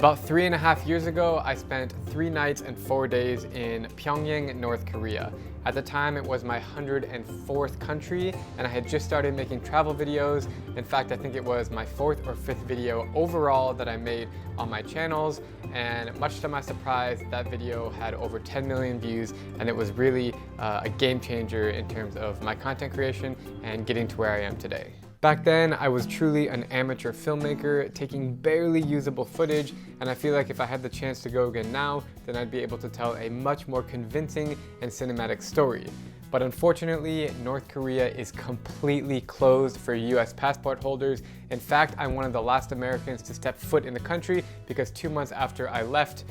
About 3.5 years ago, I spent 3 nights and 4 days in Pyongyang, North Korea. At the time, it was my 104th country, and I had just started making travel videos. In fact, I think it was my 4th or 5th video overall that I made on my channels, and much to my surprise, that video had over 10 million views, and it was really a game changer in terms of my content creation and getting to where I am today. Back then, I was truly an amateur filmmaker, taking barely usable footage, and I feel like if I had the chance to go again now, then I'd be able to tell a much more convincing and cinematic story. But unfortunately, North Korea is completely closed for US passport holders. In fact, I'm one of the last Americans to step foot in the country because 2 months after I left,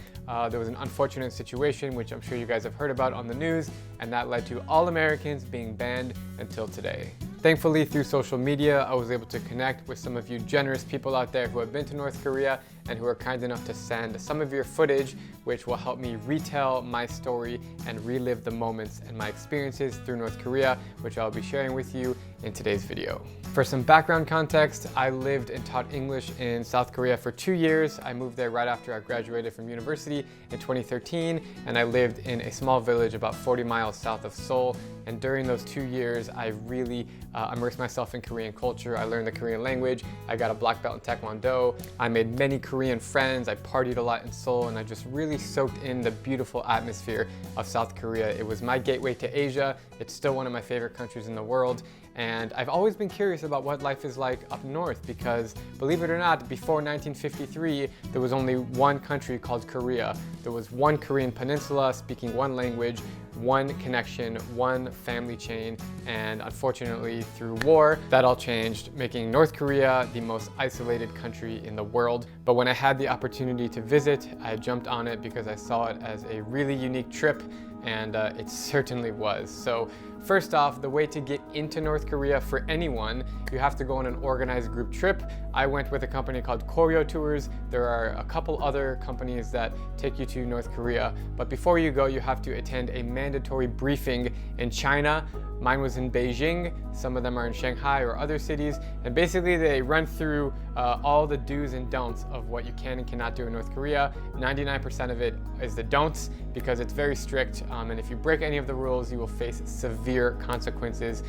there was an unfortunate situation, which I'm sure you guys have heard about on the news, and that led to all Americans being banned until today. Thankfully, through social media, I was able to connect with some of you generous people out there who have been to North Korea and who are kind enough to send some of your footage, which will help me retell my story and relive the moments and my experiences through North Korea, which I'll be sharing with you in today's video. For some background context, I lived and taught English in South Korea for 2 years. I moved there right after I graduated from university in 2013, and I lived in a small village about 40 miles south of Seoul. And during those 2 years, I really immersed myself in Korean culture. I learned the Korean language. I got a black belt in Taekwondo. I made many Korean friends. I partied a lot in Seoul, and I just really soaked in the beautiful atmosphere of South Korea. It was my gateway to Asia. It's still one of my favorite countries in the world. And I've always been curious about what life is like up north because, believe it or not, before 1953, there was only one country called Korea. There was one Korean peninsula speaking one language, one connection, one family chain, and unfortunately through war, that all changed, making North Korea the most isolated country in the world. But when I had the opportunity to visit, I jumped on it because I saw it as a really unique trip, and it certainly was. So first off, the way to get into North Korea for anyone, you have to go on an organized group trip. I went with a company called Koryo Tours. There are a couple other companies that take you to North Korea, but before you go, you have to attend a mandatory briefing in China. Mine was in Beijing, some of them are in Shanghai or other cities, and basically they run through all the do's and don'ts of what you can and cannot do in North Korea. 99% of it is the don'ts because it's very strict, and if you break any of the rules, you will face severe consequences.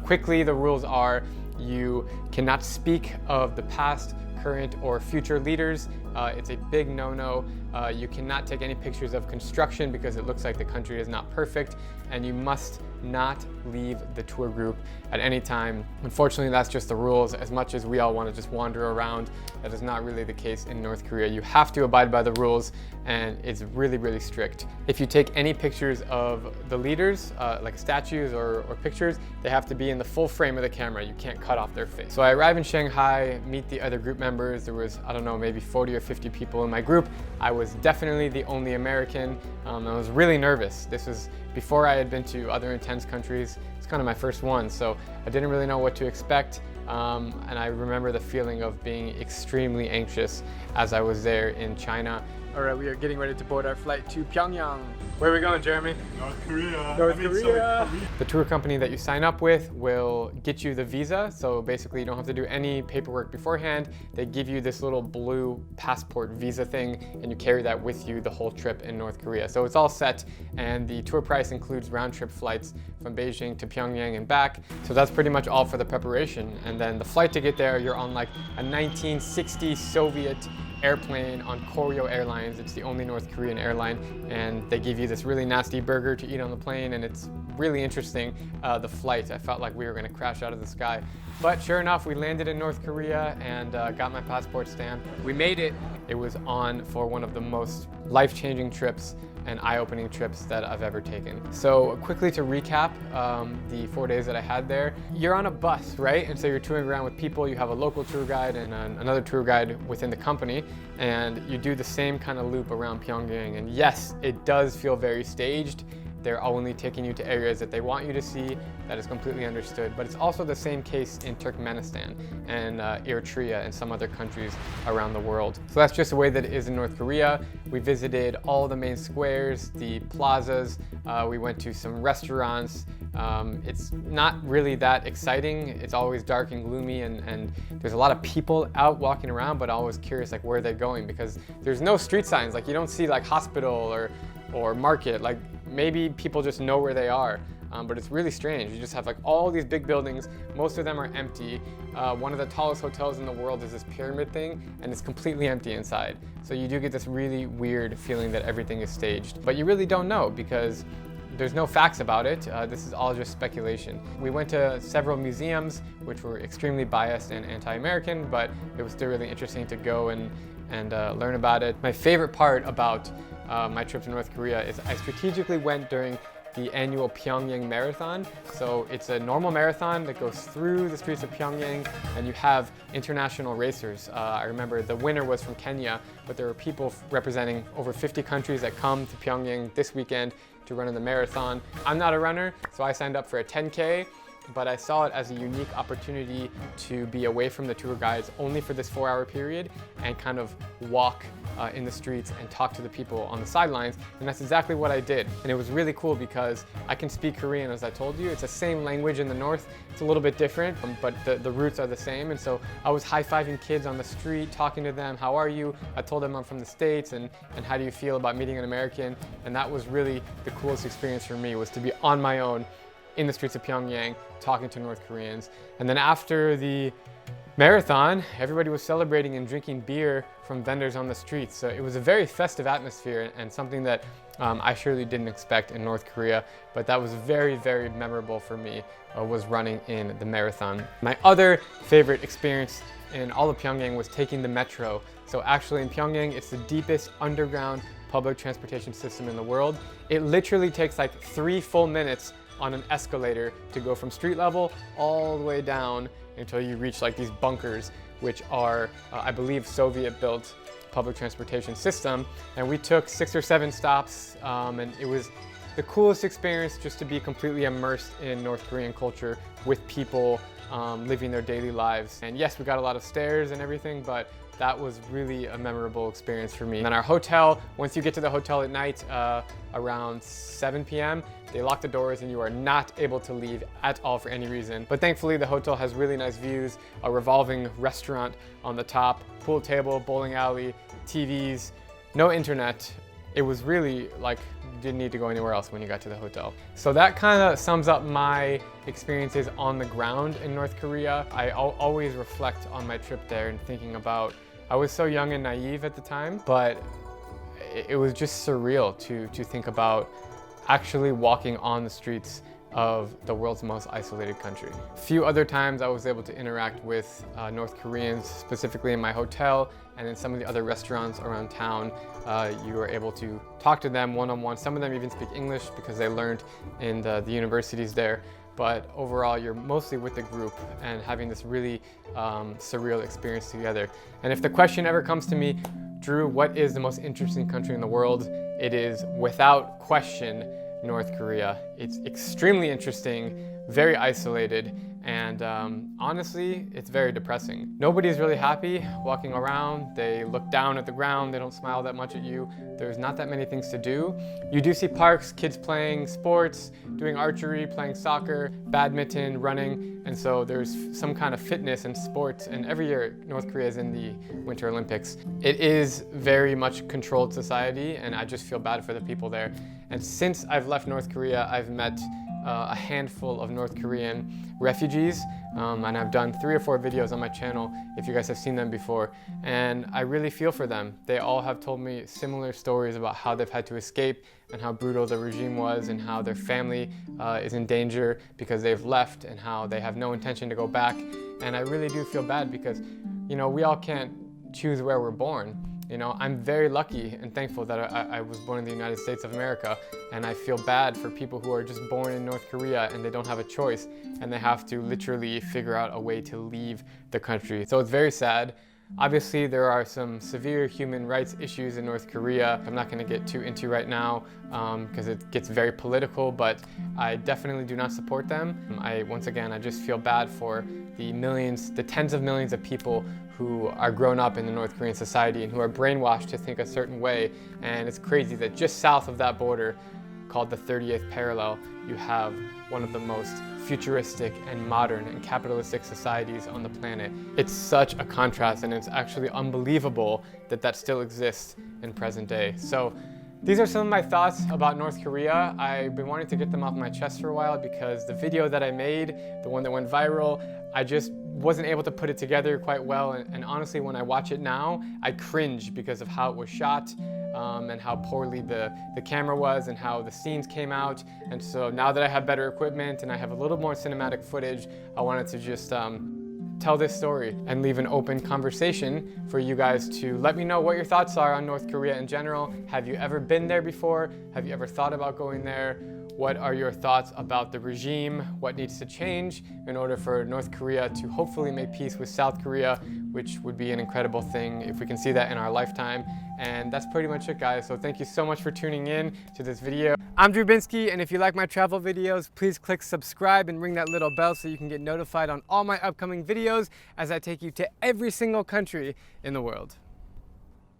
Quickly, the rules are you cannot speak of the past, current, or future leaders. It's a big no-no. You cannot take any pictures of construction because it looks like the country is not perfect, and you must not leave the tour group at any time. Unfortunately, that's just the rules. As much as we all want to just wander around, that is not really the case in North Korea. You have to abide by the rules, and it's really, really strict. If you take any pictures of the leaders, like statues or pictures, they have to be in the full frame of the camera. You can't cut off their face. So I arrive in Shanghai, meet the other group members. There was, I don't know, maybe 40 or 50 people in my group. I was definitely the only American. I was really nervous. This was before I had been to other intense countries. It's kind of my first one, so I didn't really know what to expect. And I remember the feeling of being extremely anxious as I was there in China. All right, we are getting ready to board our flight to Pyongyang. Where are we going, Jeremy? North Korea. North Korea. The tour company that you sign up with will get you the visa. So basically you don't have to do any paperwork beforehand. They give you this little blue passport visa thing, and you carry that with you the whole trip in North Korea. So it's all set, and the tour price includes round trip flights from Beijing to Pyongyang and back. So that's pretty much all for the preparation. And then the flight to get there, you're on like a 1960 Soviet airplane on Koryo Airlines. It's the only North Korean airline, and they give you this really nasty burger to eat on the plane, and it's really interesting. The flight, I felt like we were going to crash out of the sky. But sure enough, we landed in North Korea and got my passport stamp. We made it. It was on for one of the most life-changing trips and eye-opening trips that I've ever taken. So quickly to recap the 4 days that I had there, you're on a bus, right? And so you're touring around with people. You have a local tour guide and another tour guide within the company, and you do the same kind of loop around Pyongyang. And yes, it does feel very staged. They're only taking you to areas that they want you to see. That is completely understood. But it's also the same case in Turkmenistan and Eritrea and some other countries around the world. So that's just the way that it is in North Korea. We visited all the main squares, the plazas. We went to some restaurants. It's not really that exciting. It's always dark and gloomy, and there's a lot of people out walking around, but always curious like where they're going, because there's no street signs. Like you don't see like hospital or market. Like maybe people just know where they are. But it's really strange. You just have like all these big buildings. Most of them are empty. One of the tallest hotels in the world is this pyramid thing, and it's completely empty inside. So you do get this really weird feeling that everything is staged. But you really don't know, because there's no facts about it. This is all just speculation. We went to several museums, which were extremely biased and anti-American, but it was still really interesting to go and learn about it. My favorite part about my trip to North Korea is I strategically went during the annual Pyongyang Marathon. So it's a normal marathon that goes through the streets of Pyongyang, and you have international racers. I remember the winner was from Kenya, but there were people representing over 50 countries that come to Pyongyang this weekend to run in the marathon. I'm not a runner, so I signed up for a 10K, but I saw it as a unique opportunity to be away from the tour guides only for this 4-hour period and kind of walk in the streets and talk to the people on the sidelines, and that's exactly what I did. And it was really cool because I can speak Korean, as I told you. It's the same language in the north. It's a little bit different, but the roots are the same. And so I was high-fiving kids on the street, talking to them, how are you? I told them I'm from the States, and how do you feel about meeting an American? And that was really the coolest experience for me, was to be on my own in the streets of Pyongyang, talking to North Koreans. And then after the marathon, everybody was celebrating and drinking beer from vendors on the streets. So it was a very festive atmosphere, and something that I surely didn't expect in North Korea, but that was very, very memorable for me, was running in the marathon. My other favorite experience in all of Pyongyang was taking the metro. So actually in Pyongyang, it's the deepest underground public transportation system in the world. It literally takes like 3 full minutes on an escalator to go from street level all the way down until you reach like these bunkers, which are, I believe, Soviet-built public transportation system. And we took 6 or 7 stops, and it was the coolest experience just to be completely immersed in North Korean culture with people living their daily lives. And yes, we got a lot of stairs and everything, but that was really a memorable experience for me. And then our hotel, once you get to the hotel at night, around 7 p.m., they lock the doors and you are not able to leave at all for any reason. But thankfully the hotel has really nice views, a revolving restaurant on the top, pool table, bowling alley, TVs, no internet. It was really like, you didn't need to go anywhere else when you got to the hotel. So that kind of sums up my experiences on the ground in North Korea. I always reflect on my trip there and thinking about, I was so young and naive at the time, but it was just surreal to think about actually walking on the streets of the world's most isolated country. A few other times I was able to interact with North Koreans, specifically in my hotel and in some of the other restaurants around town. You were able to talk to them one-on-one. Some of them even speak English because they learned in the universities there. But overall, you're mostly with the group and having this really surreal experience together. And if the question ever comes to me, Drew, what is the most interesting country in the world? It is, without question, North Korea. It's extremely interesting, very isolated, and honestly, it's very depressing. Nobody's really happy walking around. They look down at the ground. They don't smile that much at you. There's not that many things to do. You do see parks, kids playing sports, doing archery, playing soccer, badminton, running, and so there's some kind of fitness and sports, and every year North Korea is in the Winter Olympics. It is very much controlled society, and I just feel bad for the people there. And since I've left North Korea, I've met a handful of North Korean refugees, and I've done 3 or 4 videos on my channel if you guys have seen them before, and I really feel for them. They all have told me similar stories about how they've had to escape and how brutal the regime was and how their family is in danger because they've left and how they have no intention to go back. And I really do feel bad because, you know, we all can't choose where we're born. You know, I'm very lucky and thankful that I was born in the United States of America, and I feel bad for people who are just born in North Korea and they don't have a choice and they have to literally figure out a way to leave the country. So it's very sad, Obviously, there are some severe human rights issues in North Korea. I'm not going to get too into right now because it gets very political, but I definitely do not support them. Once again, I just feel bad for the millions, the tens of millions of people who are grown up in the North Korean society and who are brainwashed to think a certain way. And it's crazy that just south of that border, called the 38th parallel, you have one of the most futuristic and modern and capitalistic societies on the planet. It's such a contrast, and it's actually unbelievable that that still exists in present day. So these are some of my thoughts about North Korea. I've been wanting to get them off my chest for a while because the video that I made, the one that went viral, I just wasn't able to put it together quite well. And honestly, when I watch it now, I cringe because of how it was shot and how poorly the camera was and how the scenes came out. And so now that I have better equipment and I have a little more cinematic footage, I wanted to just tell this story and leave an open conversation for you guys to let me know what your thoughts are on North Korea in general. Have you ever been there before? Have you ever thought about going there? What are your thoughts about the regime? What needs to change in order for North Korea to hopefully make peace with South Korea, which would be an incredible thing if we can see that in our lifetime. And that's pretty much it, guys. So thank you so much for tuning in to this video. I'm Drew Binsky, and if you like my travel videos, please click subscribe and ring that little bell so you can get notified on all my upcoming videos as I take you to every single country in the world.